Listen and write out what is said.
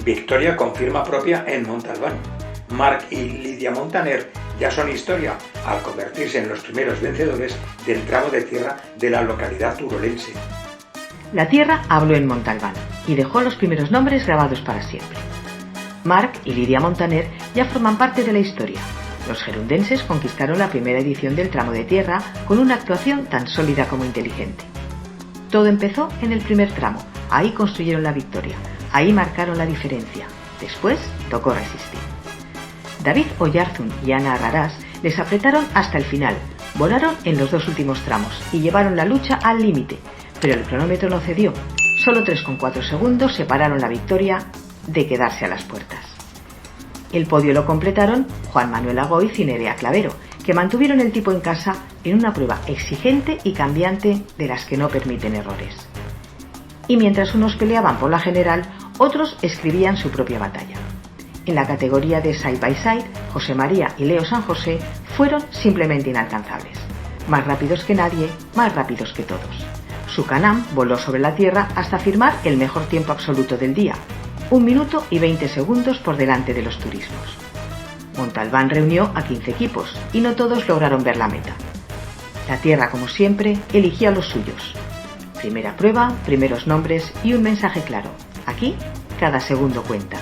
Victoria con firma propia en Montalbán. Marc y Lidia Montaner ya son historia al convertirse en los primeros vencedores del tramo de tierra de la localidad turolense. La tierra habló en Montalbán y dejó los primeros nombres grabados para siempre. Marc y Lidia Montaner ya forman parte de la historia. Los gerundenses conquistaron la primera edición del tramo de tierra con una actuación tan sólida como inteligente. Todo empezó en el primer tramo, ahí construyeron la victoria, ahí marcaron la diferencia. Después tocó resistir. David Oyarzún y Ana Arrarás les apretaron hasta el final, volaron en los dos últimos tramos y llevaron la lucha al límite, pero el cronómetro no cedió. Solo 3,4 segundos separaron la victoria de quedarse a las puertas. El podio lo completaron Juan Manuel Agoiz y Nerea Clavero, que mantuvieron el tipo en casa en una prueba exigente y cambiante de las que no permiten errores. Y mientras unos peleaban por la general, otros escribían su propia batalla. En la categoría de side by side, José María y Leo San José fueron simplemente inalcanzables. Más rápidos que nadie, más rápidos que todos. Su Can-Am voló sobre la tierra hasta firmar el mejor tiempo absoluto del día, 1 minuto y 20 segundos por delante de los turismos. Montalbán reunió a 15 equipos y no todos lograron ver la meta. La tierra, como siempre, eligió a los suyos. Primera prueba, primeros nombres y un mensaje claro. Aquí, cada segundo cuenta.